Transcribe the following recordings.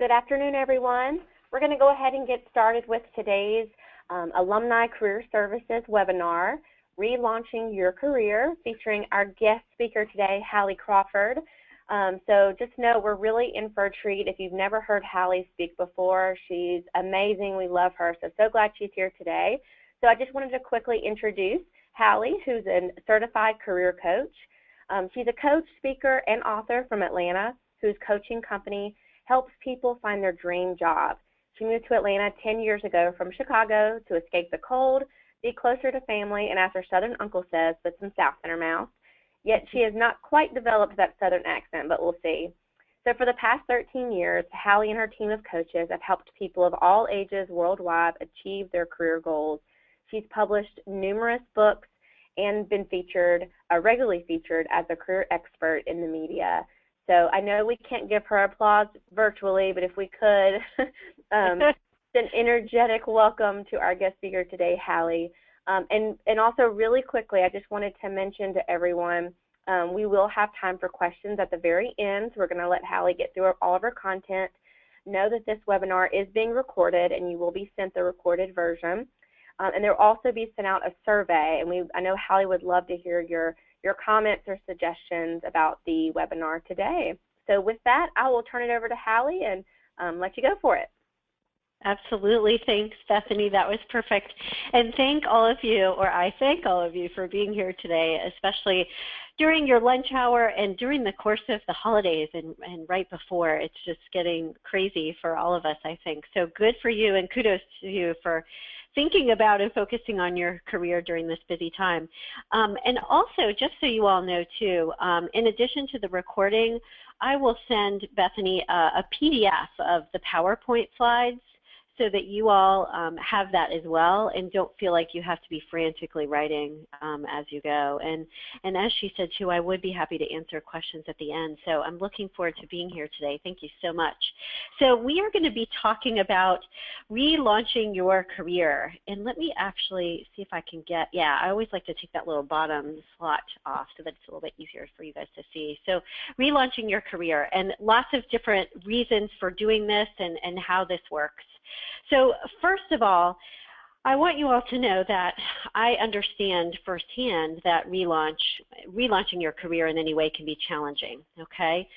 Good afternoon, everyone. We're going to go ahead and get started with today's Alumni Career Services webinar, Relaunching Your Career, featuring our guest speaker today, Hallie Crawford. So just know we're really in for a treat. If you've never heard Hallie speak before, she's amazing. We love her. So glad she's here today. So I just wanted to quickly introduce Hallie, who's a certified career coach. She's a coach, speaker, and author from Atlanta, whose coaching company helps people find their dream job. She moved to Atlanta 10 years ago from Chicago to escape the cold, be closer to family, and as her Southern uncle says, put some South in her mouth. Yet she has not quite developed that Southern accent, but we'll see. So for the past 13 years, Hallie and her team of coaches have helped people of all ages worldwide achieve their career goals. She's published numerous books and been regularly featured as a career expert in the media. So I know we can't give her applause virtually, but if we could, an energetic welcome to our guest speaker today, Hallie. And also really quickly, I just wanted to mention to everyone, we will have time for questions at the very end. So we're going to let Hallie get through all of her content. Know that this webinar is being recorded and you will be sent the recorded version. And there will also be sent out a survey, and I know Hallie would love to hear your comments or suggestions about the webinar today. So with that, I will turn it over to Hallie and let you go for it. Absolutely. Thanks, Bethany. That was perfect. And I thank all of you for being here today, especially during your lunch hour and during the course of the holidays and right before. It's just getting crazy for all of us, I think. So good for you, and kudos to you for thinking about and focusing on your career during this busy time. And also, just so you all know too, in addition to the recording, I will send Bethany a PDF of the PowerPoint slides so that you all have that as well and don't feel like you have to be frantically writing as you go. And as she said too, I would be happy to answer questions at the end. So I'm looking forward to being here today. Thank you so much. So we are going to be talking about relaunching your career. And let me actually see if I can I always like to take that little bottom slot off so that it's a little bit easier for you guys to see. So relaunching your career, and lots of different reasons for doing this and how this works. So first of all, I want you all to know that I understand firsthand that relaunching your career in any way can be challenging, okay?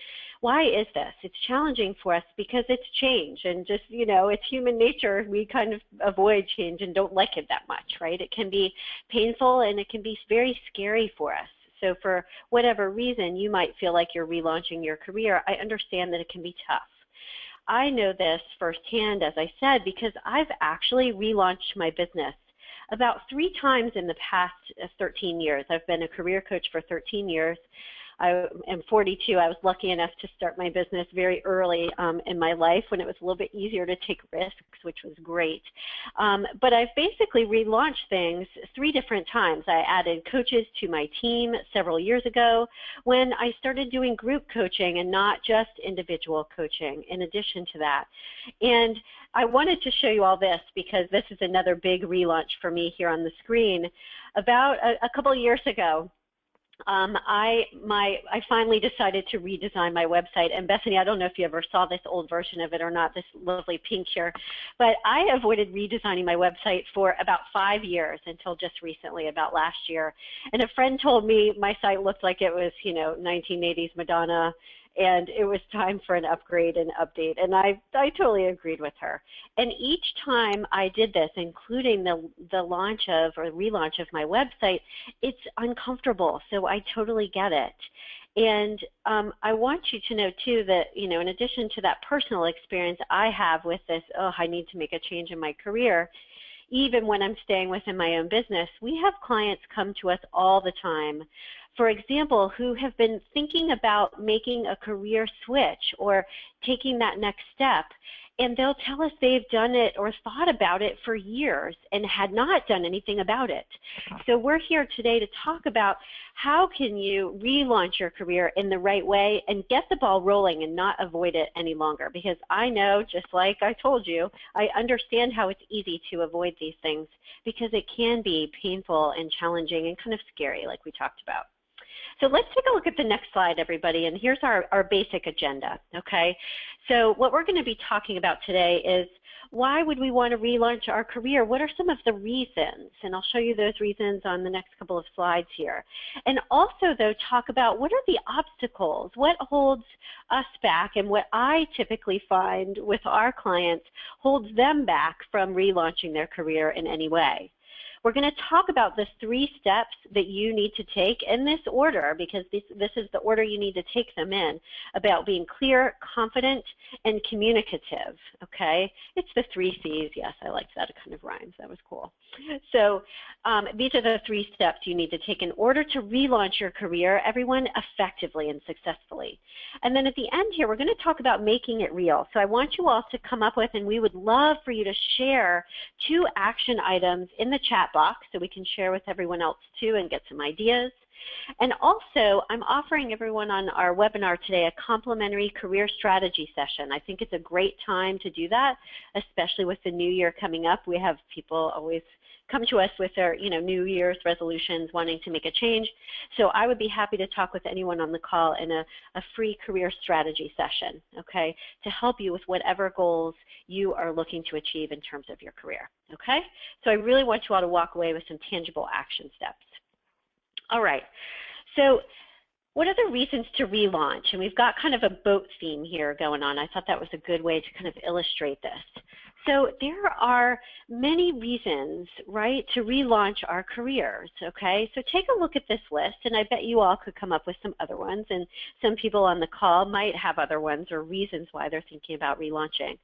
Why is this? It's challenging for us because it's change, and just, it's human nature. We kind of avoid change and don't like it that much, right? It can be painful and it can be very scary for us. So for whatever reason, you might feel like you're relaunching your career. I understand that it can be tough. I know this firsthand, as I said, because I've actually relaunched my business about 3 times in the past 13 years. I've been a career coach for 13 years. I am 42. I was lucky enough to start my business very early in my life when it was a little bit easier to take risks, which was great. But I've basically relaunched things 3 different times. I added coaches to my team several years ago when I started doing group coaching and not just individual coaching in addition to that. And I wanted to show you all this because this is another big relaunch for me here on the screen. About a couple of years ago, I finally decided to redesign my website. And Bethany, I don't know if you ever saw this old version of it or not, this lovely pink here, but I avoided redesigning my website for about 5 years until just recently, about last year. And a friend told me my site looked like it was, 1980s Madonna, and it was time for an upgrade and update. And I totally agreed with her. And each time I did this, including the launch of or relaunch of my website, it's uncomfortable. So I totally get it. And I want you to know too that, in addition to that personal experience I have with this, I need to make a change in my career, even when I'm staying within my own business, we have clients come to us all the time, for example, who have been thinking about making a career switch or taking that next step. And they'll tell us they've done it or thought about it for years and had not done anything about it. So we're here today to talk about how can you relaunch your career in the right way and get the ball rolling and not avoid it any longer. Because I know, just like I told you, I understand how it's easy to avoid these things because it can be painful and challenging and kind of scary, like we talked about. So let's take a look at the next slide, everybody, and here's our basic agenda, okay? So what we're going to be talking about today is why would we want to relaunch our career? What are some of the reasons? And I'll show you those reasons on the next couple of slides here. And also, though, talk about what are the obstacles? What holds us back? And what I typically find with our clients holds them back from relaunching their career in any way. We're going to talk about the 3 steps that you need to take in this order, because this is the order you need to take them in, about being clear, confident, and communicative, okay? It's the 3 C's. Yes, I liked that. It kind of rhymes. That was cool. So these are the 3 steps you need to take in order to relaunch your career, everyone, effectively and successfully. And then at the end here, we're going to talk about making it real. So I want you all to come up with, and we would love for you to share 2 action items in the chat box so we can share with everyone else too and get some ideas. And also, I'm offering everyone on our webinar today a complimentary career strategy session. I think it's a great time to do that, especially with the new year coming up. We have people always come to us with their New Year's resolutions, wanting to make a change. So I would be happy to talk with anyone on the call in a free career strategy session, okay, to help you with whatever goals you are looking to achieve in terms of your career, okay? So I really want you all to walk away with some tangible action steps. All right, so what are the reasons to relaunch? And we've got kind of a boat theme here going on. I thought that was a good way to kind of illustrate this. So there are many reasons, right, to relaunch our careers, okay? So take a look at this list, and I bet you all could come up with some other ones, and some people on the call might have other ones or reasons why they're thinking about relaunching.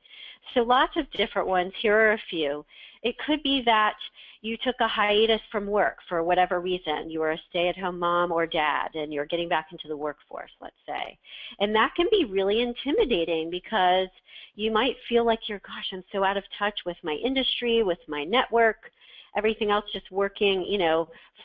So lots of different ones. Here are a few. It could be that you took a hiatus from work for whatever reason. You were a stay-at-home mom or dad, and you're getting back into the workforce, let's say. And that can be really intimidating because you might feel like gosh, I'm so out of touch with my industry, with my network, everything else just working,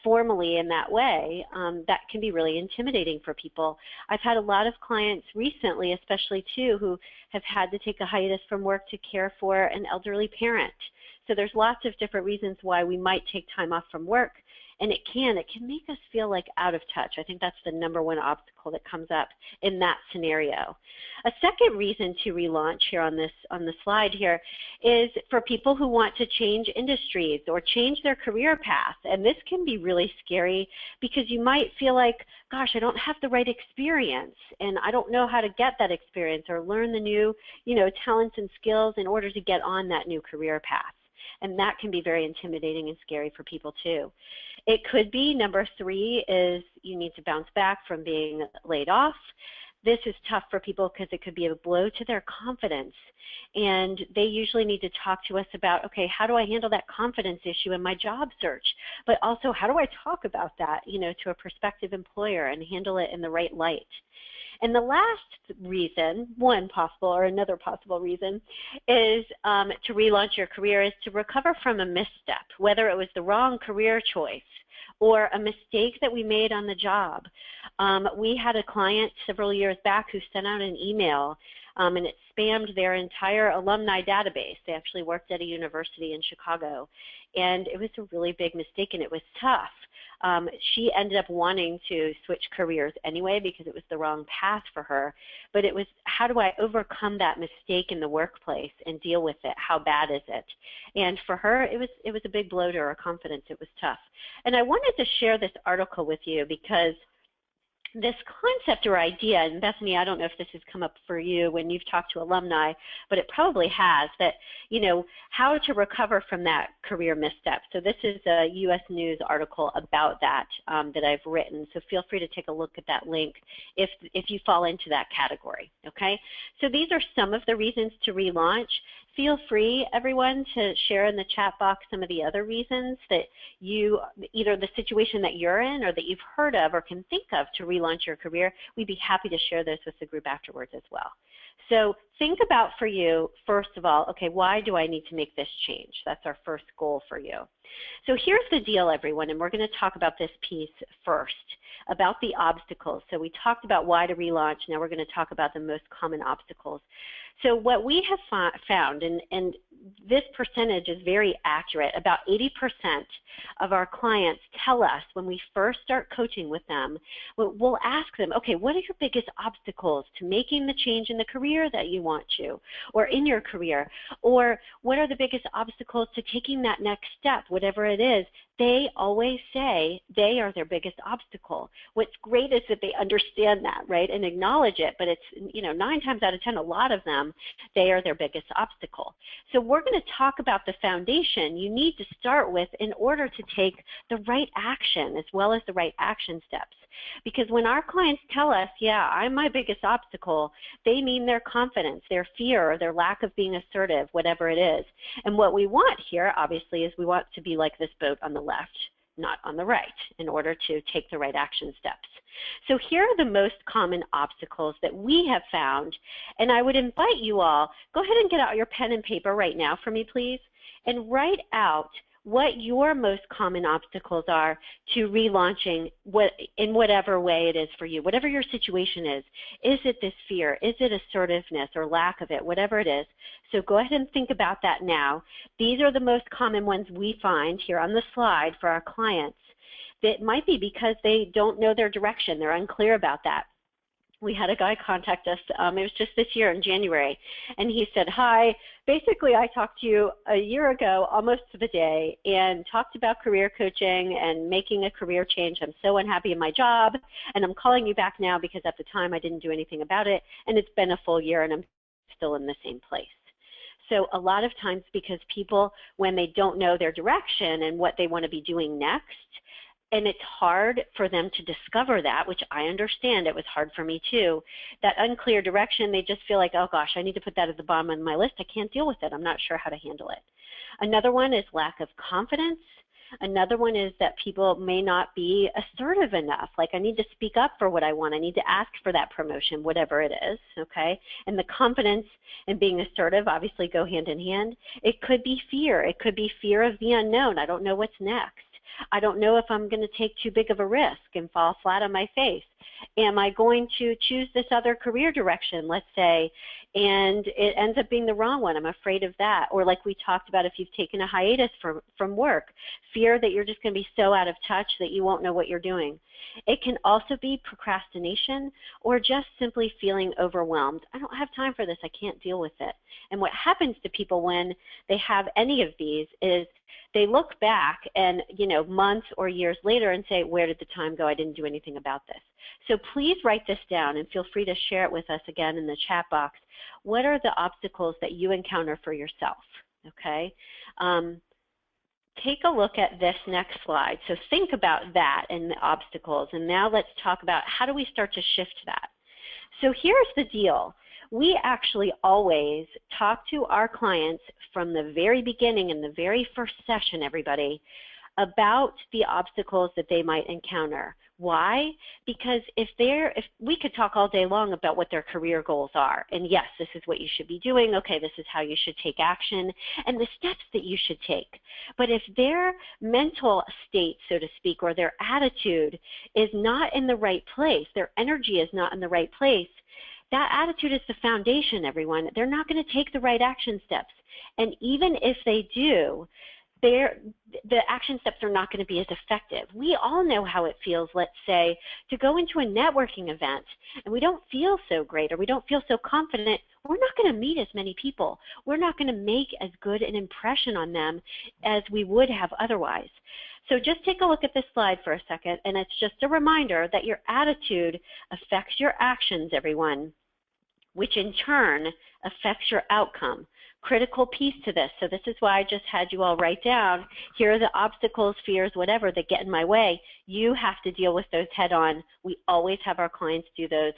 formally in that way. That can be really intimidating for people. I've had a lot of clients recently, especially too, who have had to take a hiatus from work to care for an elderly parent. So there's lots of different reasons why we might take time off from work, and it can make us feel like out of touch. I think that's the #1 obstacle that comes up in that scenario. A second reason to relaunch here on the slide here is for people who want to change industries or change their career path. And this can be really scary because you might feel like, gosh, I don't have the right experience, and I don't know how to get that experience or learn the new, talents and skills in order to get on that new career path. And that can be very intimidating and scary for people too. It could be #3 is you need to bounce back from being laid off. This is tough for people because it could be a blow to their confidence. And they usually need to talk to us about, okay, how do I handle that confidence issue in my job search? But also, how do I talk about that, to a prospective employer and handle it in the right light? And the last reason, another possible reason, is to relaunch your career is to recover from a misstep, whether it was the wrong career choice or a mistake that we made on the job. We had a client several years back who sent out an email and it spammed their entire alumni database. They actually worked at a university in Chicago, and it was a really big mistake, and it was tough. She ended up wanting to switch careers anyway because it was the wrong path for her, but it was, how do I overcome that mistake in the workplace and deal with it? How bad is it? And for her, it was a big blow to her confidence. It was tough. And I wanted to share this article with you because this concept or idea, and Bethany, I don't know if this has come up for you when you've talked to alumni, but it probably has, that, how to recover from that career misstep. So this is a U.S. News article about that that I've written. So feel free to take a look at that link if you fall into that category, okay? So these are some of the reasons to relaunch. Feel free, everyone, to share in the chat box some of the other reasons that either the situation that you're in or that you've heard of or can think of to relaunch your career. We'd be happy to share those with the group afterwards as well. So think about, for you, first of all, okay, why do I need to make this change? That's our first goal for you. So here's the deal, everyone, and we're going to talk about this piece first, about the obstacles. So we talked about why to relaunch. Now we're going to talk about the most common obstacles. So what we have found, and this percentage is very accurate. About 80% of our clients tell us when we first start coaching with them, we'll ask them, okay, what are your biggest obstacles to making the change in the career that you want to, or in your career, or what are the biggest obstacles to taking that next step, whatever it is. They always say they are their biggest obstacle. What's great is that they understand that, right, and acknowledge it, but it's, 9 times out of 10, a lot of them, they are their biggest obstacle. So we're going to talk about the foundation you need to start with in order to take the right action as well as the right action steps. Because when our clients tell us, yeah, I'm my biggest obstacle, they mean their confidence, their fear, or their lack of being assertive, whatever it is. And what we want here, obviously, is we want to be like this boat on the left, not on the right, in order to take the right action steps. So here are the most common obstacles that we have found, and I would invite you all, go ahead and get out your pen and paper right now for me, please, and write out what your most common obstacles are to relaunching in whatever way it is for you, whatever your situation is. Is it this fear? Is it assertiveness or lack of it? Whatever it is. So go ahead and think about that now. These are the most common ones we find here on the slide for our clients. That might be because they don't know their direction. They're unclear about that. We had a guy contact us, it was just this year in January, and he said, hi, basically I talked to you a year ago almost to the day and talked about career coaching and making a career change. I'm so unhappy in my job, and I'm calling you back now because at the time I didn't do anything about it, and it's been a full year and I'm still in the same place. So a lot of times because people, when they don't know their direction and what they want to be doing next, and it's hard for them to discover that, which I understand. It was hard for me too. That unclear direction, they just feel like, oh gosh, I need to put that at the bottom of my list. I can't deal with it. I'm not sure how to handle it. Another one is lack of confidence. Another one is that people may not be assertive enough. Like, I need to speak up for what I want. I need to ask for that promotion, whatever it is, okay? And the confidence and being assertive obviously go hand in hand. It could be fear. It could be fear of the unknown. I don't know what's next. I don't know if I'm going to take too big of a risk and fall flat on my face. Am I going to choose this other career direction, let's say, and it ends up being the wrong one? I'm afraid of that. Or like we talked about, if you've taken a hiatus from work, fear that you're just going to be so out of touch that you won't know what you're doing. It can also be procrastination or just simply feeling overwhelmed. I don't have time for this. I can't deal with it. And what happens to people when they have any of these is they look back and, months or years later and say, where did the time go? I didn't do anything about this. So please write this down and feel free to share it with us again in the chat box. What are the obstacles that you encounter for yourself? Okay. Take a look at this next slide. So think about that and the obstacles. And now let's talk about how do we start to shift that. So here's the deal. We actually always talk to our clients from the very beginning in the very first session, everybody, about the obstacles that they might encounter. Why? Because if we could talk all day long about what their career goals are, and yes, this is what you should be doing, okay, this is how you should take action, and the steps that you should take. But if their mental state, so to speak, or their attitude is not in the right place, their energy is not in the right place, that attitude is the foundation, everyone. They're not going to take the right action steps. And even if they do, the action steps are not going to be as effective. We all know how it feels, let's say, to go into a networking event and we don't feel so great or we don't feel so confident. We're not going to meet as many people. We're not going to make as good an impression on them as we would have otherwise. So just take a look at this slide for a second, and it's just a reminder that your attitude affects your actions, everyone, which in turn affects your outcome. Critical piece to this. So this is why I just had you all write down, here are the obstacles, fears, whatever that get in my way. You have to deal with those head on. We always have our clients do those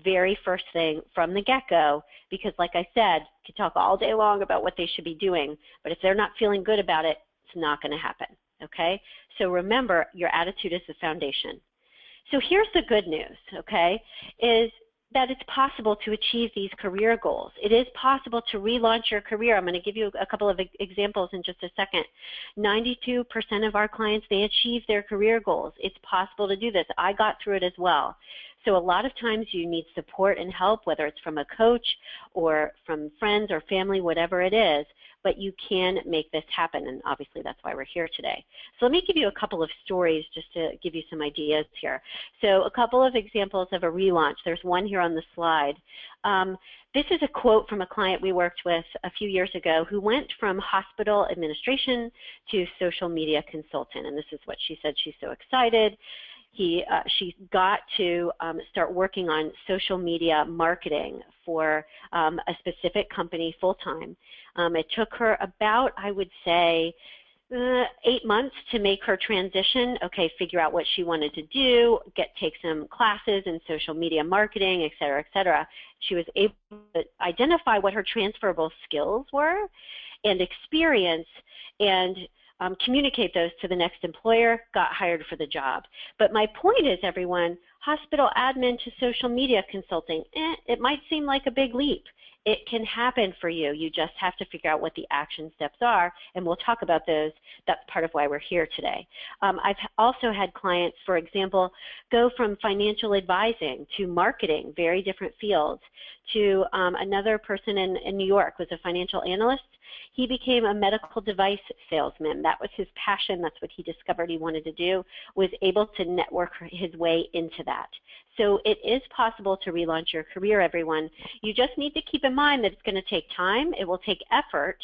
very first thing from the get-go, because like I said, you can talk all day long about what they should be doing, but if they're not feeling good about it, it's not going to happen. Okay? So remember, your attitude is the foundation. So here's the good news, okay, is that it's possible to achieve these career goals. It is possible to relaunch your career. I'm going to give you a couple of examples in just a second. 92% of our clients, they achieve their career goals. It's possible to do this. I got through it as well. So a lot of times you need support and help, whether it's from a coach or from friends or family, whatever it is, but you can make this happen, and obviously that's why we're here today. So let me give you a couple of stories just to give you some ideas here. So a couple of examples of a relaunch. There's one here on the slide. This is a quote from a client we worked with a few years ago who went from hospital administration to social media consultant, and this is what she said. She's so excited. She got to start working on social media marketing for a specific company full-time. It took her about, I would say, 8 months to make her transition, figure out what she wanted to do, take some classes in social media marketing, et cetera, et cetera. She was able to identify what her transferable skills were and experience and communicate those to the next employer, got hired for the job. But my point is, everyone, hospital admin to social media consulting, it might seem like a big leap. It can happen for you. You just have to figure out what the action steps are, and we'll talk about those. That's part of why we're here today. I've also had clients, for example, go from financial advising to marketing, very different fields, to another person in New York was a financial analyst. He became a medical device salesman. That was his passion. That's what he discovered he wanted to do, was able to network his way into that. So it is possible to relaunch your career, everyone. You just need to keep in mind that it's going to take time, it will take effort,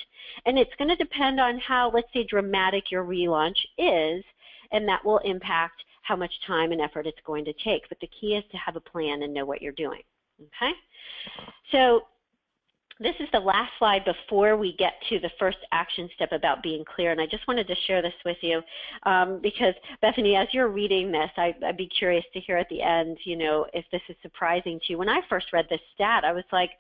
and it's going to depend on how, let's say, dramatic your relaunch is, and that will impact how much time and effort it's going to take. But the key is to have a plan and know what you're doing, okay? So this is the last slide before we get to the first action step about being clear, and I just wanted to share this with you because, Bethany, as you're reading this, I'd be curious to hear at the end, if this is surprising to you. When I first read this stat, I was like,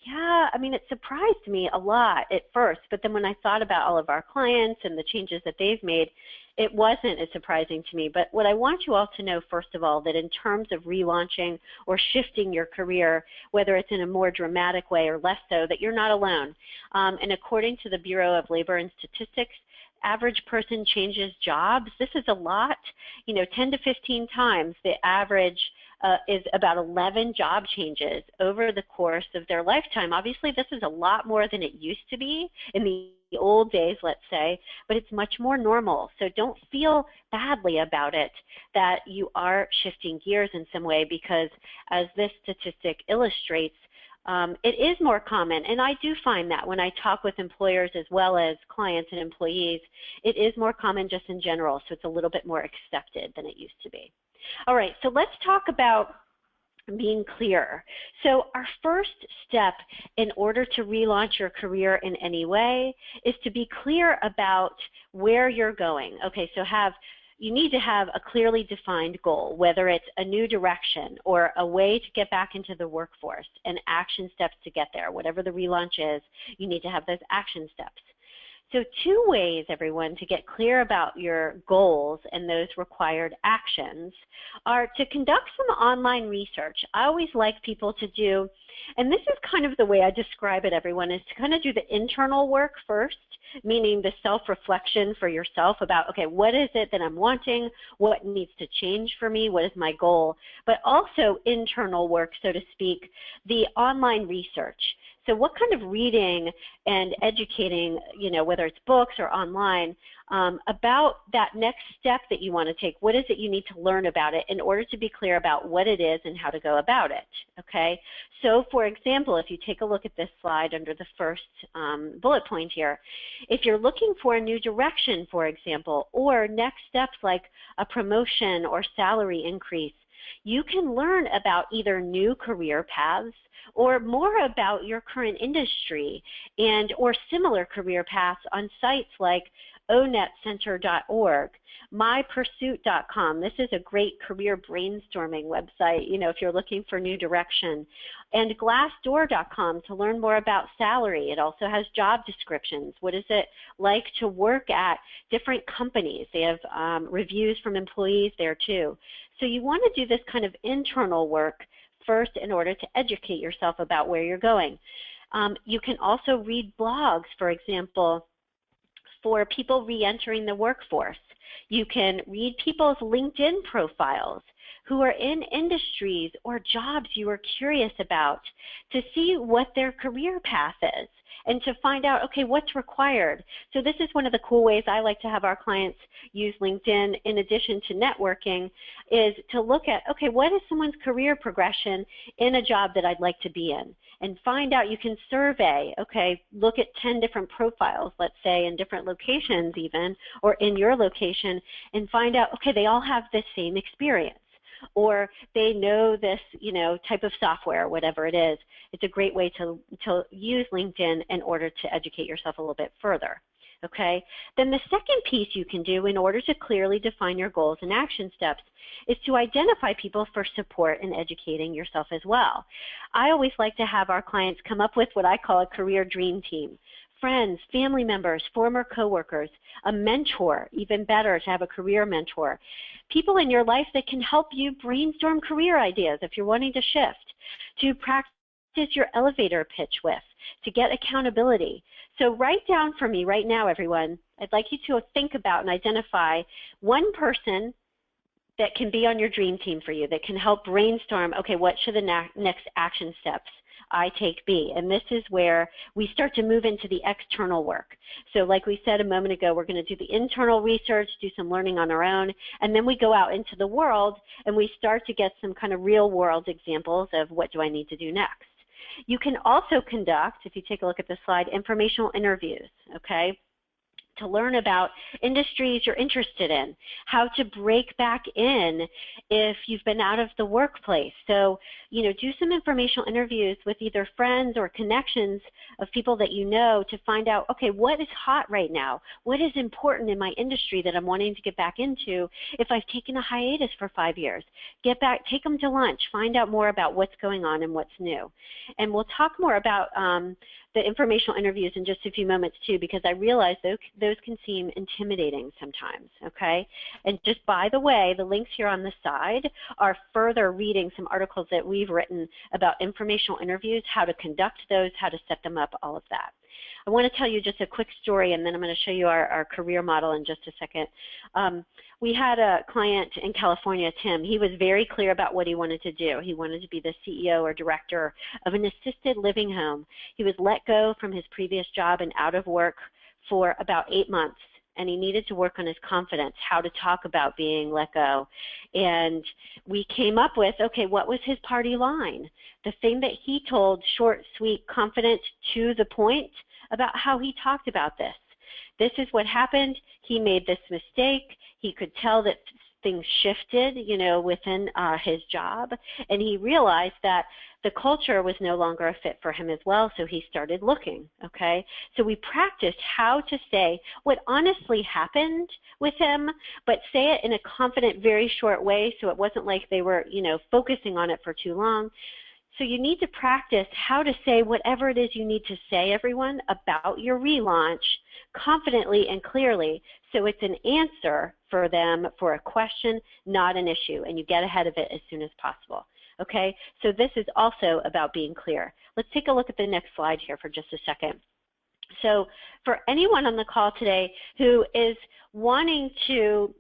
yeah, I mean, it surprised me a lot at first, but then when I thought about all of our clients and the changes that they've made, it wasn't as surprising to me. But what I want you all to know, first of all, that in terms of relaunching or shifting your career, whether it's in a more dramatic way or less so, that you're not alone. And according to the Bureau of Labor and Statistics, average person changes jobs. This is a lot, 10 to 15 times. The average is about 11 job changes over the course of their lifetime. Obviously, this is a lot more than it used to be in the old days, let's say, but it's much more normal. So don't feel badly about it that you are shifting gears in some way, because as this statistic illustrates, it is more common, and I do find that when I talk with employers as well as clients and employees, it is more common just in general, so it's a little bit more accepted than it used to be. All right, so let's talk about being clear. So our first step in order to relaunch your career in any way is to be clear about where you're going. Okay, so you need to have a clearly defined goal, whether it's a new direction or a way to get back into the workforce, and action steps to get there. Whatever the relaunch is, you need to have those action steps. So 2 ways, everyone, to get clear about your goals and those required actions are to conduct some online research. I always like people to do, and this is kind of the way I describe it, everyone, is to kind of do the internal work first, meaning the self-reflection for yourself about, okay, what is it that I'm wanting? What needs to change for me? What is my goal? But also internal work, so to speak, the online research. So what kind of reading and educating, whether it's books or online, about that next step that you want to take? What is it you need to learn about it in order to be clear about what it is and how to go about it, okay? So, for example, if you take a look at this slide under the first bullet point here, if you're looking for a new direction, for example, or next steps like a promotion or salary increase, you can learn about either new career paths or more about your current industry or similar career paths on sites like onetcenter.org, mypursuit.com. This is a great career brainstorming website, if you're looking for new direction, and glassdoor.com to learn more about salary. It also has job descriptions. What is it like to work at different companies? They have reviews from employees there too. So you want to do this kind of internal work first in order to educate yourself about where you're going. You can also read blogs, for example, for people re-entering the workforce. You can read people's LinkedIn profiles who are in industries or jobs you are curious about to see what their career path is and to find out, okay, what's required. So this is one of the cool ways I like to have our clients use LinkedIn in addition to networking, is to look at, okay, what is someone's career progression in a job that I'd like to be in? And find out, you can survey, okay, look at 10 different profiles, let's say, in different locations even, or in your location, and find out, okay, they all have the same experience, or they know this, type of software, whatever it is. It's a great way to use LinkedIn in order to educate yourself a little bit further. Okay? Then the second piece you can do in order to clearly define your goals and action steps is to identify people for support in educating yourself as well. I always like to have our clients come up with what I call a career dream team. Friends, family members, former coworkers, a mentor, even better to have a career mentor, people in your life that can help you brainstorm career ideas if you're wanting to shift, to practice your elevator pitch with, to get accountability. So write down for me right now, everyone, I'd like you to think about and identify one person that can be on your dream team for you, that can help brainstorm, okay, what should the next action steps I take be? And this is where we start to move into the external work. So like we said a moment ago, we're going to do the internal research, do some learning on our own, and then we go out into the world and we start to get some kind of real world examples of what do I need to do next. You can also conduct, if you take a look at the slide, informational interviews, okay, to learn about industries you're interested in, how to break back in if you've been out of the workplace. So, do some informational interviews with either friends or connections of people that you know to find out, okay, what is hot right now? What is important in my industry that I'm wanting to get back into if I've taken a hiatus for 5 years? Get back, take them to lunch, find out more about what's going on and what's new. And we'll talk more about the informational interviews in just a few moments too, because I realize those can seem intimidating sometimes, okay? And just by the way, the links here on the side are further reading some articles that we've written about informational interviews, how to conduct those, how to set them up, all of that. I want to tell you just a quick story, and then I'm going to show you our career model in just a second. We had a client in California, Tim. He was very clear about what he wanted to do. He wanted to be the CEO or director of an assisted living home. He was let go from his previous job and out of work for about 8 months, and he needed to work on his confidence, how to talk about being let go. And we came up with, okay, what was his party line? The thing that he told, short, sweet, confident, to the point about how he talked about this. This is what happened. He made this mistake. He could tell that things shifted, within his job, and he realized that the culture was no longer a fit for him as well, so he started looking, okay? So we practiced how to say what honestly happened with him, but say it in a confident, very short way so it wasn't like they were, focusing on it for too long. So you need to practice how to say whatever it is you need to say, everyone, about your relaunch confidently and clearly, so it's an answer for them for a question, not an issue, and you get ahead of it as soon as possible. Okay, so this is also about being clear. Let's take a look at the next slide here for just a second. So for anyone on the call today who is wanting to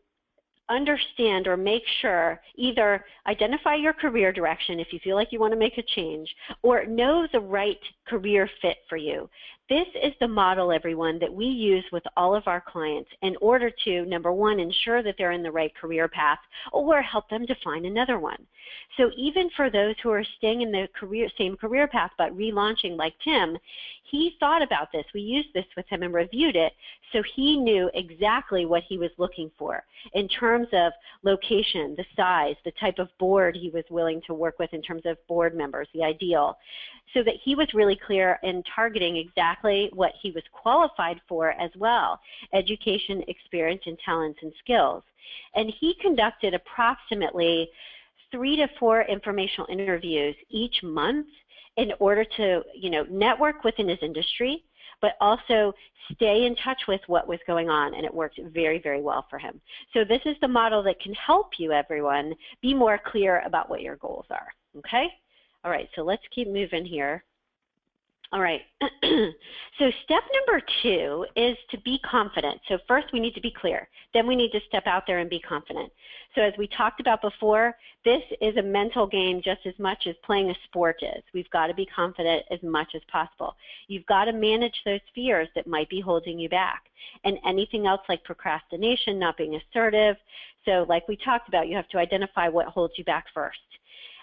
understand or make sure, either identify your career direction if you feel like you want to make a change, or know the right career fit for you. This is the model, everyone, that we use with all of our clients in order to, number one, ensure that they're in the right career path, or help them to find another one. So even for those who are staying in the same career path but relaunching like Tim, he thought about this. We used this with him and reviewed it, so he knew exactly what he was looking for in terms of location, the size, the type of board he was willing to work with in terms of board members, the ideal, so that he was really clear in targeting exactly what he was qualified for as well: education, experience, and talents and skills. And he conducted approximately 3 to 4 informational interviews each month in order to, network within his industry, but also stay in touch with what was going on, and it worked very, very well for him. So this is the model that can help you, everyone, be more clear about what your goals are, okay? All right, so let's keep moving here. All right. So step number 2 is to be confident. So first we need to be clear. Then we need to step out there and be confident. So as we talked about before, this is a mental game just as much as playing a sport is. We've got to be confident as much as possible. You've got to manage those fears that might be holding you back. And anything else like procrastination, not being assertive. So like we talked about, you have to identify what holds you back first.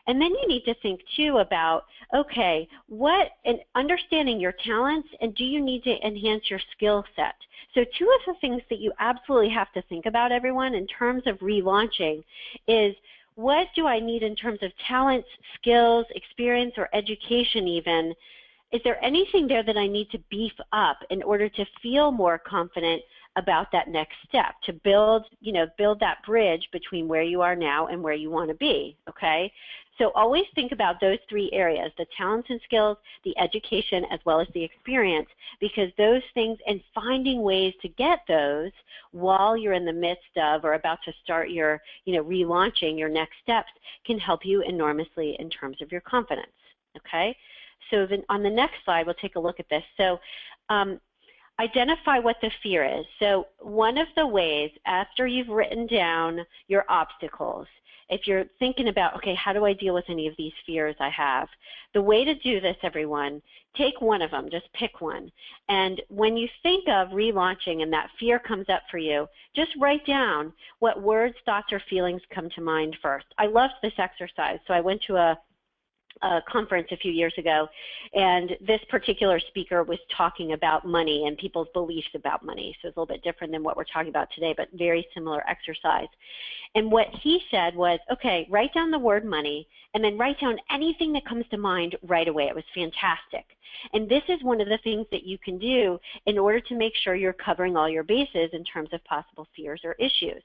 And then you need to think, too, about, okay, and understanding your talents, and do you need to enhance your skill set? So 2 of the things that you absolutely have to think about, everyone, in terms of relaunching is, what do I need in terms of talents, skills, experience, or education even? Is there anything there that I need to beef up in order to feel more confident about that next step, to build that bridge between where you are now and where you want to be, okay? So always think about those 3 areas, the talents and skills, the education, as well as the experience, because those things, and finding ways to get those while you're in the midst of or about to start your, relaunching your next steps, can help you enormously in terms of your confidence, okay? So then on the next slide, we'll take a look at this. So identify what the fear is. So one of the ways, after you've written down your obstacles, if you're thinking about, okay, how do I deal with any of these fears I have? The way to do this, everyone, take one of them, just pick one. And when you think of relaunching and that fear comes up for you, just write down what words, thoughts, or feelings come to mind first. I loved this exercise. So I went to a conference a few years ago, and this particular speaker was talking about money and people's beliefs about money. So it's a little bit different than what we're talking about today, but very similar exercise. And what he said was, okay, write down the word money and then write down anything that comes to mind right away. It was fantastic. And this is one of the things that you can do in order to make sure you're covering all your bases in terms of possible fears or issues.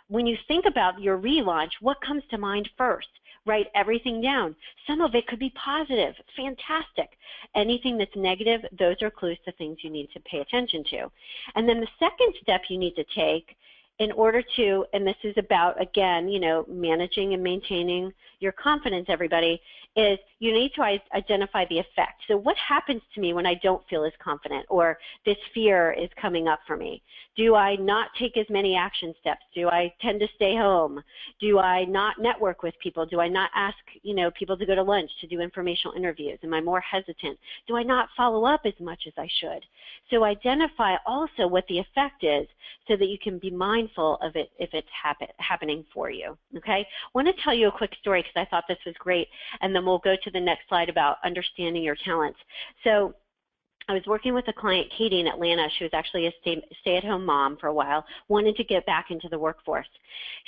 When you think about your relaunch, what comes to mind first? Write everything down. Some of it could be positive, fantastic. Anything that's negative, those are clues to things you need to pay attention to. And then the second step you need to take in order to, and this is about, again, managing and maintaining your confidence, everybody, is you need to identify the effect. So what happens to me when I don't feel as confident or this fear is coming up for me? Do I not take as many action steps? Do I tend to stay home? Do I not network with people? Do I not ask, people to go to lunch, to do informational interviews? Am I more hesitant? Do I not follow up as much as I should? So identify also what the effect is so that you can be mindful of it if it's happening for you, okay? I want to tell you a quick story because I thought this was great, and then we'll go to the next slide about understanding your talents. So I was working with a client, Katie, in Atlanta. She was actually a stay-at-home mom for a while, wanted to get back into the workforce.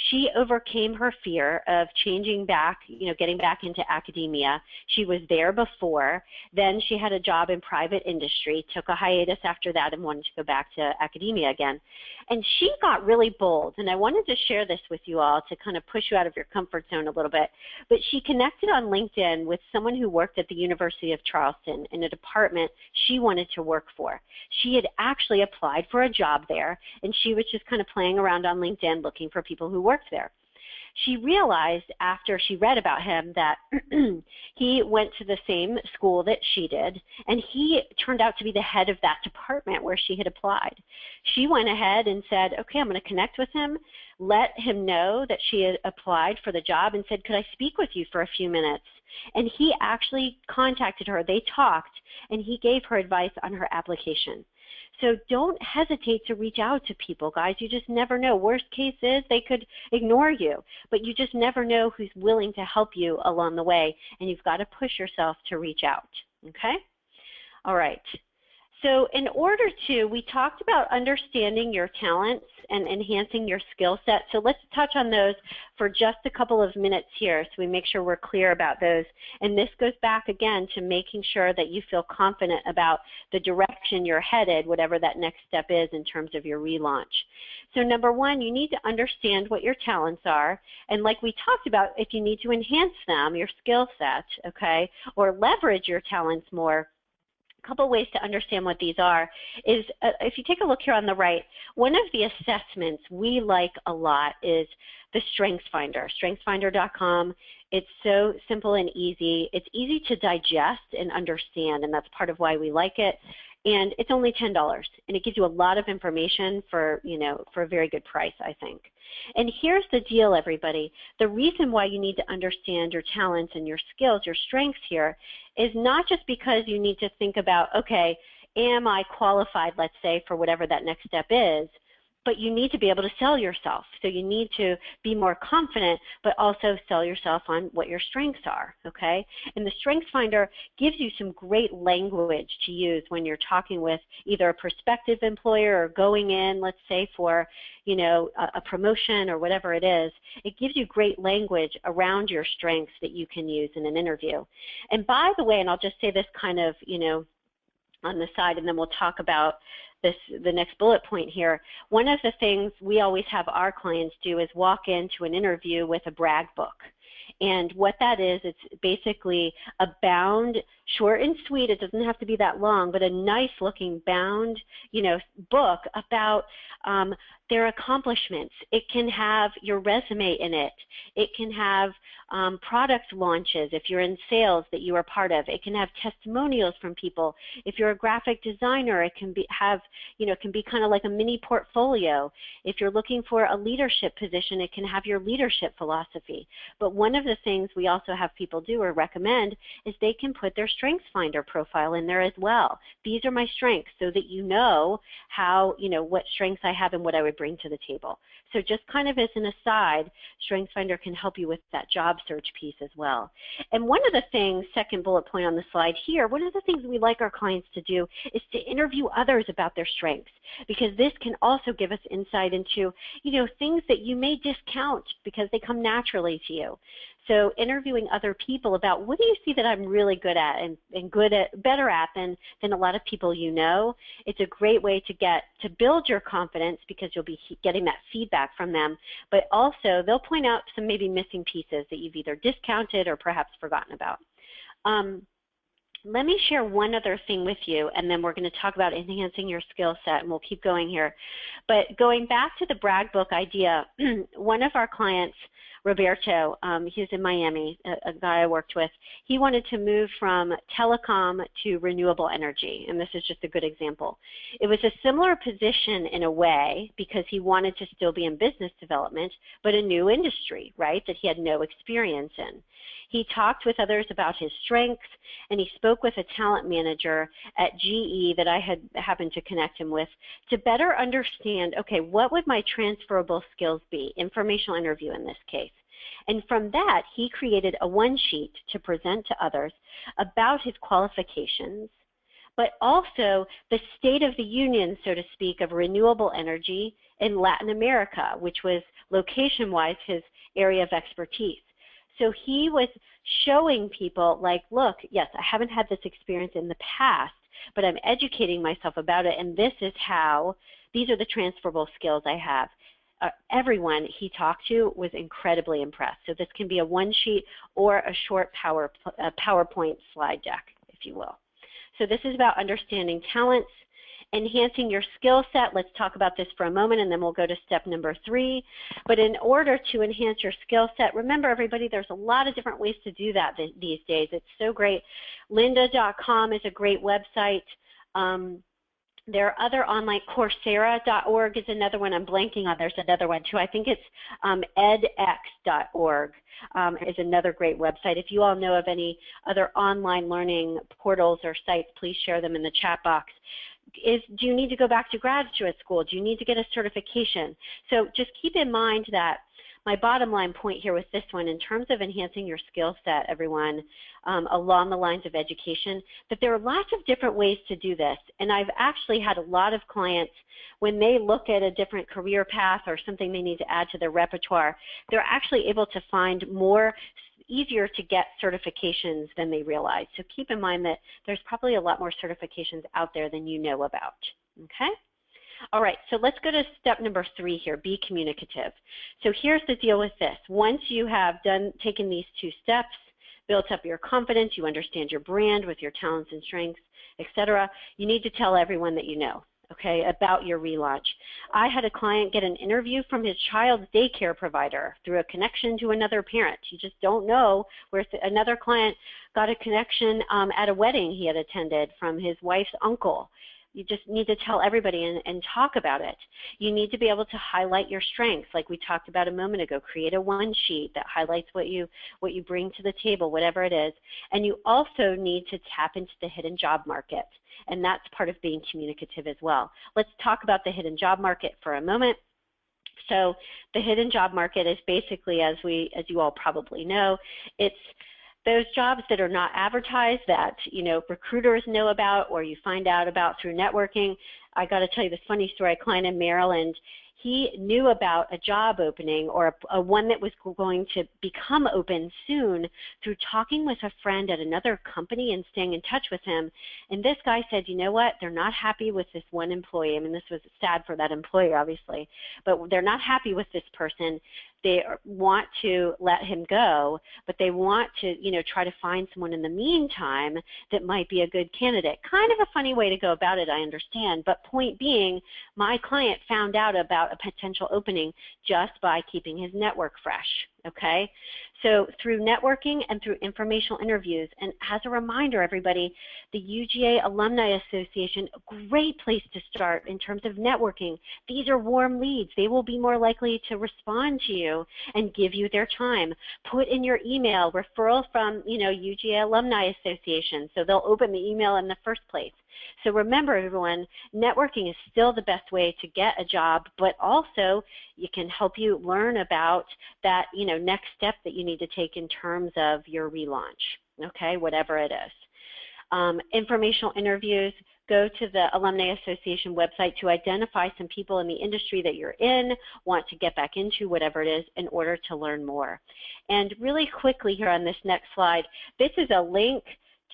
She overcame her fear of changing back, getting back into academia. She was there before. Then she had a job in private industry, took a hiatus after that and wanted to go back to academia again. And she got really bold, and I wanted to share this with you all to kind of push you out of your comfort zone a little bit. But she connected on LinkedIn with someone who worked at the University of Charleston in a department she wanted to work for. She had actually applied for a job there, and she was just kind of playing around on LinkedIn looking for people who worked there. She realized after she read about him that he went to the same school that she did, and he turned out to be the head of that department where she had applied. She went ahead and said, okay, I'm going to connect with him, let him know that she had applied for the job, and said, could I speak with you for a few minutes? And he actually contacted her. They talked, and he gave her advice on her application. So don't hesitate to reach out to people, guys. You just never know. Worst case is they could ignore you, but you just never know who's willing to help you along the way, and you've got to push yourself to reach out, okay? All right. So in order to, we talked about understanding your talents and enhancing your skill set. So let's touch on those for just a couple of minutes here so we make sure we're clear about those. And this goes back again to making sure that you feel confident about the direction you're headed, whatever that next step is in terms of your relaunch. So number one, you need to understand what your talents are. And like we talked about, if you need to enhance them, your skill set, okay, or leverage your talents more, couple ways to understand what these are is if you take a look here on the right, one of the assessments we like a lot is the StrengthsFinder, strengthsfinder.com. It's so simple and easy. It's easy to digest and understand, and that's part of why we like it. And it's only $10, and it gives you a lot of information for, for a very good price, I think. And here's the deal, everybody. The reason why you need to understand your talents and your skills, your strengths here, is not just because you need to think about, okay, am I qualified, let's say, for whatever that next step is, but you need to be able to sell yourself. So you need to be more confident, but also sell yourself on what your strengths are, okay? And the Strengths Finder gives you some great language to use when you're talking with either a prospective employer or going in, let's say, for, a promotion or whatever it is. It gives you great language around your strengths that you can use in an interview. And by the way, and I'll just say this kind of, on the side, and then we'll talk about the next bullet point here. One of the things we always have our clients do is walk into an interview with a brag book. And what that is, it's basically a bound, short and sweet, it doesn't have to be that long, but a nice looking bound, book about their accomplishments. It can have your resume in it. It can have product launches if you're in sales that you are part of. It can have testimonials from people. If you're a graphic designer, it can be kind of like a mini portfolio. If you're looking for a leadership position, it can have your leadership philosophy. But one of the things we also have people do or recommend is they can put their Strengths Finder profile in there as well. These are my strengths, so that you know how, what strengths I have and what I would bring to the table. So just kind of as an aside, Strengths Finder can help you with that job search piece as well. And one of the things, second bullet point on the slide here, one of the things we like our clients to do is to interview others about their strengths, because this can also give us insight into, things that you may discount because they come naturally to you. So interviewing other people about, what do you see that I'm really good at and better at than a lot of people you know. It's a great way to build your confidence, because you'll be getting that feedback from them, but also they'll point out some maybe missing pieces that you've either discounted or perhaps forgotten about. Let me share one other thing with you, and then we're going to talk about enhancing your skill set, and we'll keep going here. But going back to the brag book idea, one of our clients, Roberto, he's in Miami, a guy I worked with, he wanted to move from telecom to renewable energy, and this is just a good example. It was a similar position in a way, because he wanted to still be in business development, but a new industry, right, that he had no experience in. He talked with others about his strengths, and he spoke with a talent manager at GE that I had happened to connect him with to better understand, okay, what would my transferable skills be, informational interview in this case. And from that, he created a one-sheet to present to others about his qualifications, but also the state of the union, so to speak, of renewable energy in Latin America, which was location-wise his area of expertise. So he was showing people, like, look, yes, I haven't had this experience in the past, but I'm educating myself about it, and these are the transferable skills I have. Everyone he talked to was incredibly impressed. So this can be a one-sheet or a short PowerPoint slide deck, if you will. So this is about understanding talents, enhancing your skill set. Let's talk about this for a moment, and then we'll go to step number 3. But in order to enhance your skill set, remember, everybody, there's a lot of different ways to do that these days. It's so great. Lynda.com is a great website. There are other online, Coursera.org is another one. I'm blanking on. There's another one too. I think it's edx.org is another great website. If you all know of any other online learning portals or sites, please share them in the chat box. Do you need to go back to graduate school? Do you need to get a certification? So just keep in mind that my bottom line point here with this one, in terms of enhancing your skill set, everyone, along the lines of education, that there are lots of different ways to do this. And I've actually had a lot of clients, when they look at a different career path or something they need to add to their repertoire, they're actually able to find easier to get certifications than they realize. So keep in mind that there's probably a lot more certifications out there than you know about, okay? All right, so let's go to step number 3 here, be communicative. So here's the deal with this. Once you have taken these 2 steps, built up your confidence, you understand your brand with your talents and strengths, etc., you need to tell everyone that you know, okay, about your relaunch. I had a client get an interview from his child's daycare provider through a connection to another parent. You just don't know. Where another client got a connection at a wedding he had attended from his wife's uncle. You just need to tell everybody and talk about it. You need to be able to highlight your strengths, like we talked about a moment ago. Create a one sheet that highlights what you bring to the table, whatever it is. And you also need to tap into the hidden job market, and that's part of being communicative as well. Let's talk about the hidden job market for a moment. So the hidden job market is basically, as you all probably know, it's those jobs that are not advertised that, recruiters know about or you find out about through networking. I got to tell you this funny story. A client in Maryland, he knew about a job opening or a one that was going to become open soon through talking with a friend at another company and staying in touch with him. And this guy said, you know what, they're not happy with this one employee. I mean, this was sad for that employer, obviously, but they're not happy with this person. They want to let him go, but they want to, try to find someone in the meantime that might be a good candidate. Kind of a funny way to go about it, I understand, but point being, my client found out about a potential opening just by keeping his network fresh, okay? So through networking and through informational interviews, and as a reminder, everybody, the UGA Alumni Association, a great place to start in terms of networking. These are warm leads. They will be more likely to respond to you and give you their time. Put in your email, referral from, UGA Alumni Association, so they'll open the email in the first place. So remember, everyone, networking is still the best way to get a job, but also it can help you learn about that, next step that you need to take in terms of your relaunch, okay, whatever it is. Informational interviews, go to the Alumni Association website to identify some people in the industry that you're in, want to get back into, whatever it is, in order to learn more. And really quickly here on this next slide, this is a link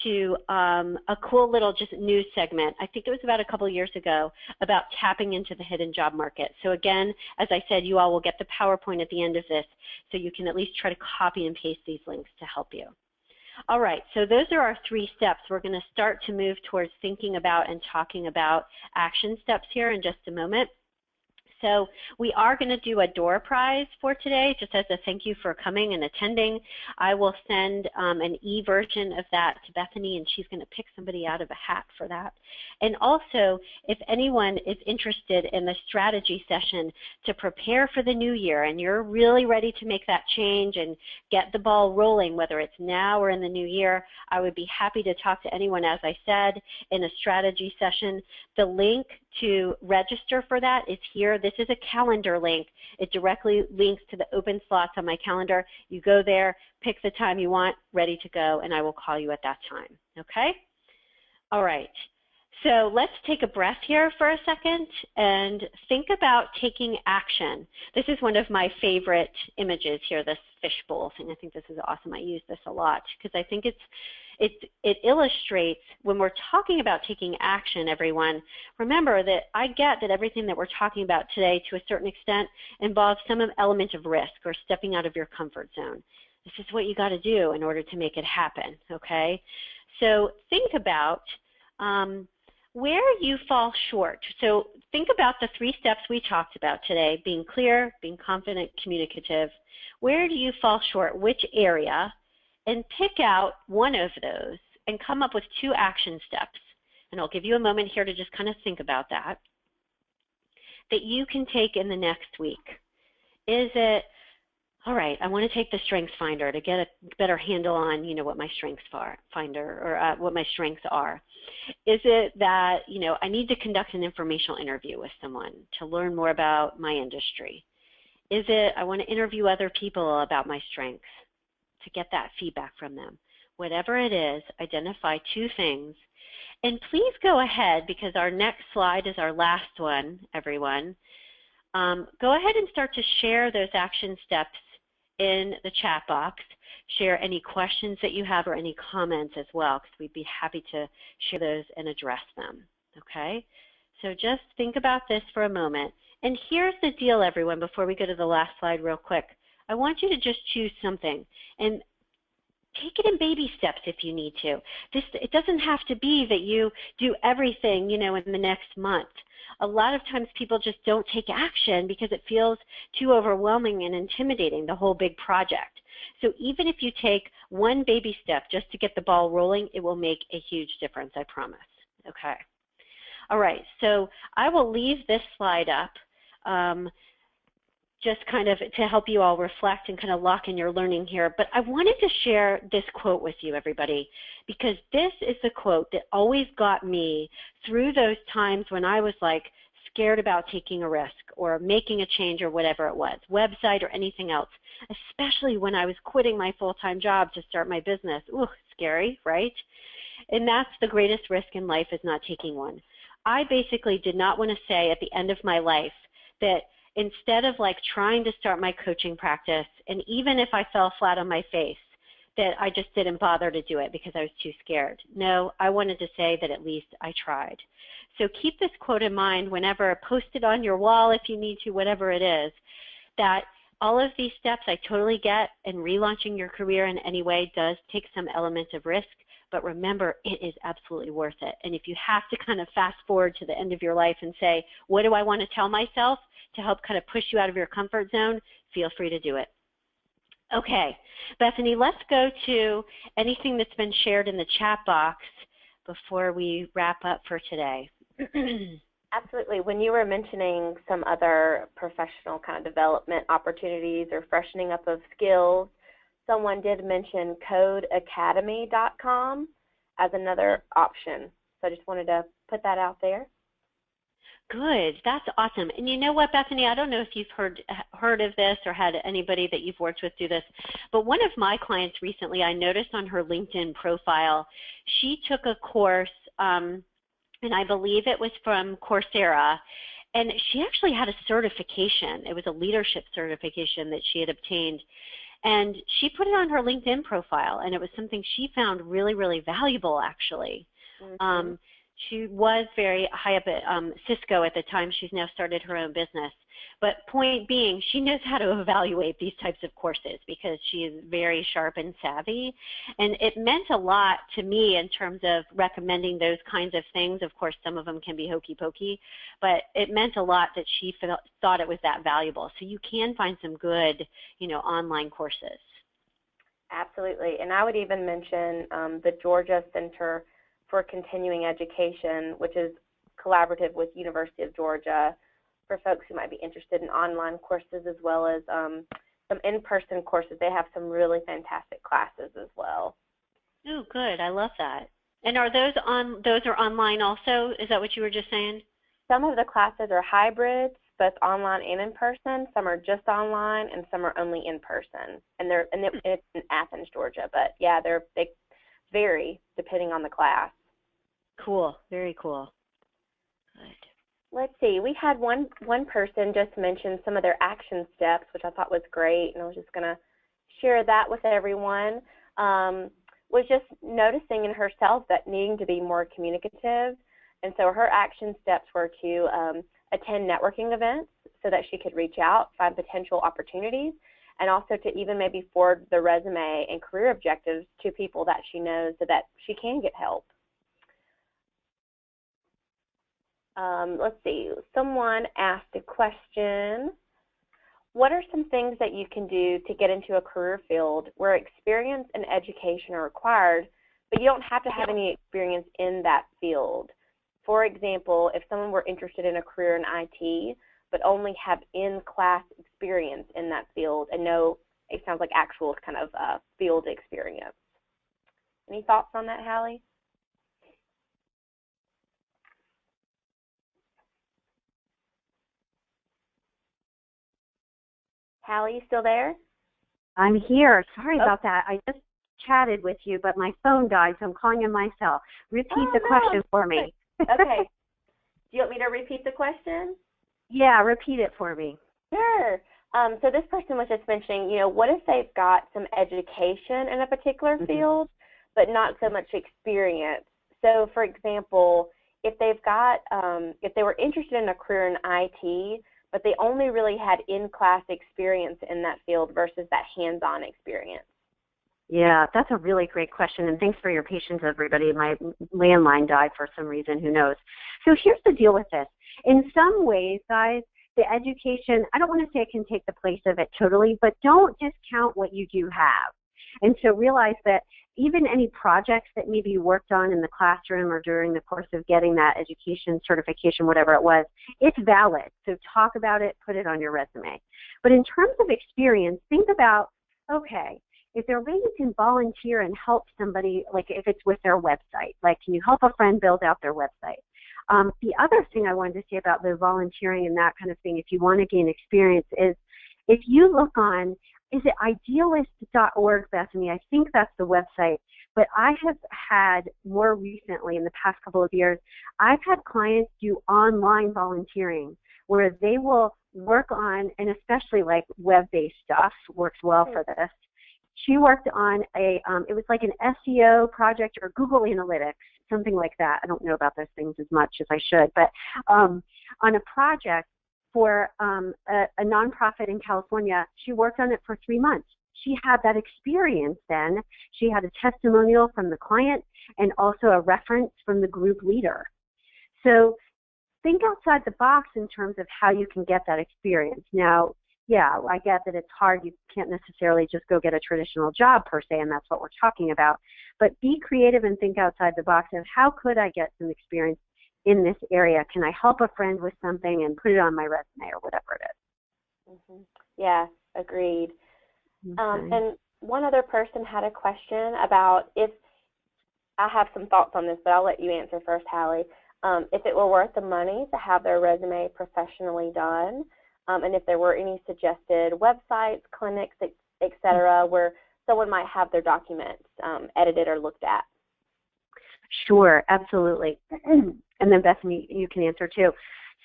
to a cool little just news segment. I think it was about a couple of years ago about tapping into the hidden job market. So again, as I said, you all will get the PowerPoint at the end of this, so you can at least try to copy and paste these links to help you. All right, so those are our 3 steps. We're going to start to move towards thinking about and talking about action steps here in just a moment. So we are going to do a door prize for today, just as a thank you for coming and attending. I will send an e-version of that to Bethany, and she's going to pick somebody out of a hat for that. And also, if anyone is interested in the strategy session to prepare for the new year, and you're really ready to make that change and get the ball rolling, whether it's now or in the new year, I would be happy to talk to anyone, as I said, in a strategy session. The link to register for that is here. This is a calendar link. It directly links to the open slots on my calendar. You go there, pick the time you want, ready to go, and I will call you at that time, okay? All right, so let's take a breath here for a second and think about taking action. This is one of my favorite images here, this fishbowl thing. I think this is awesome. I use this a lot because I think it illustrates when we're talking about taking action, everyone. Remember that I get that everything that we're talking about today to a certain extent involves some element of risk or stepping out of your comfort zone. This is what you got to do in order to make it happen, okay? So think about where you fall short. So think about the 3 steps we talked about today, being clear, being confident, communicative. Where do you fall short? Which area? And pick out one of those and come up with 2 action steps. And I'll give you a moment here to just kind of think about that you can take in the next week. Is it, all right, I want to take the Strengths Finder to get a better handle on, what my Strengths Finder or what my strengths are. Is it that, I need to conduct an informational interview with someone to learn more about my industry? Is it I want to interview other people about my strengths to get that feedback from them? Whatever it is, identify 2 things. And please go ahead, because our next slide is our last one, everyone. Go ahead and start to share those action steps in the chat box. Share any questions that you have or any comments as well, because we'd be happy to share those and address them, okay? So just think about this for a moment. And here's the deal, everyone, before we go to the last slide real quick. I want you to just choose something. And take it in baby steps if you need to. It doesn't have to be that you do everything, in the next month. A lot of times people just don't take action because it feels too overwhelming and intimidating, the whole big project. So even if you take one baby step just to get the ball rolling, it will make a huge difference, I promise. Okay. All right, so I will leave this slide up just kind of to help you all reflect and kind of lock in your learning here. But I wanted to share this quote with you, everybody, because this is the quote that always got me through those times when I was like scared about taking a risk or making a change or whatever it was, website or anything else, especially when I was quitting my full-time job to start my business. Ooh, scary, right? And that's the greatest risk in life, is not taking one. I basically did not want to say at the end of my life that instead of like trying to start my coaching practice, and even if I fell flat on my face, that I just didn't bother to do it because I was too scared. No, I wanted to say that at least I tried. So keep this quote in mind whenever, post it on your wall if you need to, whatever it is, that all of these steps I totally get, and relaunching your career in any way does take some element of risk. But remember, it is absolutely worth it. And if you have to kind of fast forward to the end of your life and say, what do I want to tell myself to help kind of push you out of your comfort zone, feel free to do it. Okay, Bethany, let's go to anything that's been shared in the chat box before we wrap up for today. Absolutely. When you were mentioning some other professional kind of development opportunities or freshening up of skills, someone did mention codeacademy.com as another option. So I just wanted to put that out there. Good. That's awesome. And you know what, Bethany, I don't know if you've heard of this or had anybody that you've worked with do this, but one of my clients recently, I noticed on her LinkedIn profile, she took a course, and I believe it was from Coursera, and she actually had a certification. It was a leadership certification that she had obtained. And she put it on her LinkedIn profile, and it was something she found really, really valuable, actually. Mm-hmm. She was very high up at Cisco at the time. She's now started her own business. But point being, she knows how to evaluate these types of courses because she is very sharp and savvy. And it meant a lot to me in terms of recommending those kinds of things. Of course, some of them can be hokey pokey, but it meant a lot that she thought it was that valuable. So you can find some good, online courses. Absolutely. And I would even mention the Georgia Center for Continuing Education, which is collaborative with University of Georgia, for folks who might be interested in online courses as well as some in-person courses. They have some really fantastic classes as well. Oh, good. I love that. And are those are online also? Is that what you were just saying? Some of the classes are hybrids, both online and in person. Some are just online, and some are only in person. And it's in Athens, Georgia. But yeah, they vary depending on the class. Cool. Very cool. Good. Let's see. We had one person just mention some of their action steps, which I thought was great, and I was just going to share that with everyone. Was just noticing in herself that needing to be more communicative, and so her action steps were to attend networking events so that she could reach out, find potential opportunities, and also to even maybe forward the resume and career objectives to people that she knows so that she can get help. Let's see, someone asked a question. What are some things that you can do to get into a career field where experience and education are required, but you don't have to have any experience in that field? For example, if someone were interested in a career in IT, but only have in-class experience in that field and no, it sounds like actual kind of field experience. Any thoughts on that, Hallie? Hallie, you still there? I'm here. Sorry about that. I just chatted with you, but my phone died, so I'm calling in myself. Repeat the question for me. Okay. Do you want me to repeat the question? Yeah, repeat it for me. Sure. So this person was just mentioning, what if they've got some education in a particular field, but not so much experience? So, for example, if they've got, if they were interested in a career in IT, but they only really had in-class experience in that field versus that hands-on experience. Yeah, that's a really great question, and thanks for your patience, everybody. My landline died for some reason, who knows. So here's the deal with this. In some ways, guys, the education, I don't want to say it can take the place of it totally, but don't discount what you do have. And so realize that even any projects that maybe you worked on in the classroom or during the course of getting that education, certification, whatever it was, it's valid. So talk about it, put it on your resume. But in terms of experience, think about, okay, is there a way you can volunteer and help somebody, like if it's with their website? Like, can you help a friend build out their website? The other thing I wanted to say about the volunteering and that kind of thing, if you want to gain experience, is if you look on, is it idealist.org, Bethany? I think that's the website. But I have had more recently, in the past couple of years, I've had clients do online volunteering where they will work on, and especially like web-based stuff works well for this. She worked on it was like an SEO project or Google Analytics, something like that. I don't know about those things as much as I should, but on a project for a nonprofit in California. She worked on it for 3 months. She had that experience then. She had a testimonial from the client and also a reference from the group leader. So think outside the box in terms of how you can get that experience. Now, yeah, I get that it's hard. You can't necessarily just go get a traditional job per se, and that's what we're talking about. But be creative and think outside the box of how could I get some experience in this area? Can I help a friend with something and put it on my resume or whatever it is? Mm-hmm. Yeah, agreed. Okay. And one other person had a question about if, I have some thoughts on this, but I'll let you answer first, Hallie. If it were worth the money to have their resume professionally done, and if there were any suggested websites, clinics, et cetera, where someone might have their documents edited or looked at. Sure, absolutely. And then Bethany, you can answer too.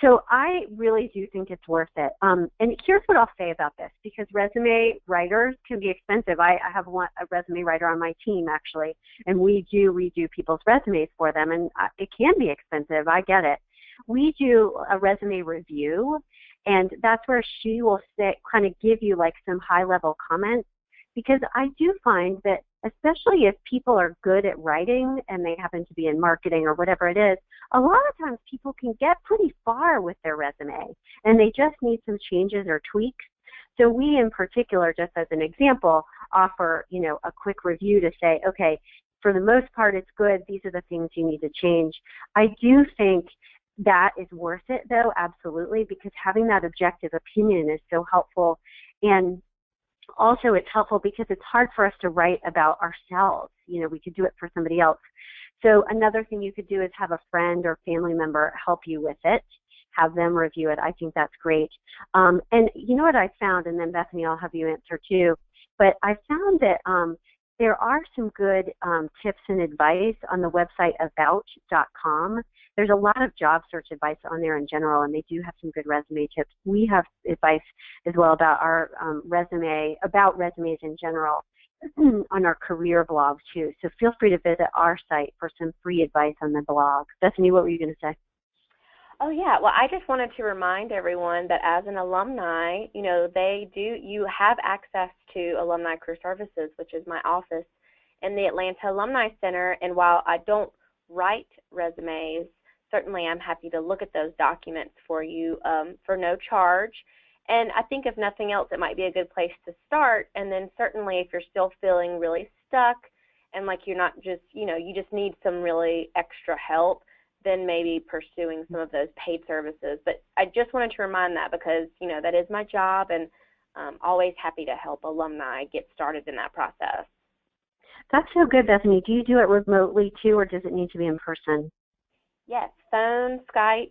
So I really do think it's worth it. And here's what I'll say about this, because resume writers can be expensive. I have a resume writer on my team, actually, and we do redo people's resumes for them, and it can be expensive. I get it. We do a resume review, and that's where she will kind of give you like some high-level comments, because I do find that especially if people are good at writing and they happen to be in marketing or whatever it is, a lot of times people can get pretty far with their resume and they just need some changes or tweaks. So we in particular, just as an example, offer, a quick review to say, okay, for the most part it's good, these are the things you need to change. I do think that is worth it though, absolutely, because having that objective opinion is so helpful. And also, it's helpful because it's hard for us to write about ourselves. We could do it for somebody else. So another thing you could do is have a friend or family member help you with it, have them review it. I think that's great. And you know what I found, and then Bethany, I'll have you answer too, but I found that there are some good tips and advice on the website about.com. There's a lot of job search advice on there in general, and they do have some good resume tips. We have advice as well about our about resumes in general on our career blog too. So feel free to visit our site for some free advice on the blog. Bethany, what were you going to say? Oh, yeah. Well, I just wanted to remind everyone that as an alumni, you have access to Alumni Career Services, which is my office in the Atlanta Alumni Center. And while I don't write resumes, certainly I'm happy to look at those documents for you for no charge. And I think if nothing else, it might be a good place to start. And then certainly if you're still feeling really stuck and like you're not just, you just need some really extra help, then maybe pursuing some of those paid services. But I just wanted to remind that because, that is my job, and I'm always happy to help alumni get started in that process. That's so good, Bethany. Do you do it remotely too, or does it need to be in person? Yes, phone, Skype,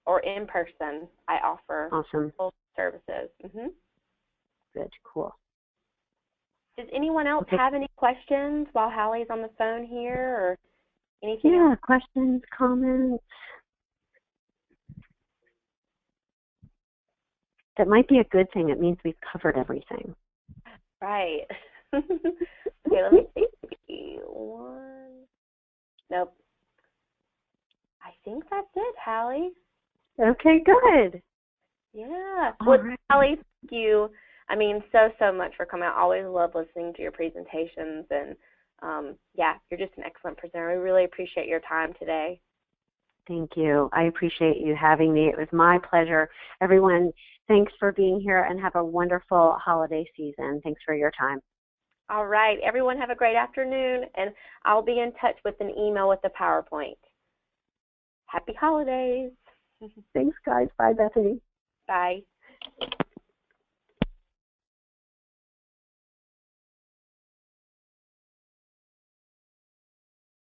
or in person. I offer awesome both services. Mm-hmm. Good, cool. Does anyone else have any questions while Hallie's on the phone here, or anything Yeah, else? questions, comments? That might be a good thing. It means we've covered everything. Right. Okay, let me see. Nope. I think that's it, Hallie. Okay, good. Yeah. All Well, right. Hallie, thank you I mean, so much for coming out. I always love listening to your presentations, and yeah, you're just an excellent presenter. We really appreciate your time today. Thank you. I appreciate you having me. It was my pleasure. Everyone, thanks for being here, and have a wonderful holiday season. Thanks for your time. All right. Everyone have a great afternoon, and I'll be in touch with an email with the PowerPoint. Happy holidays. Thanks, guys. Bye, Bethany. Bye.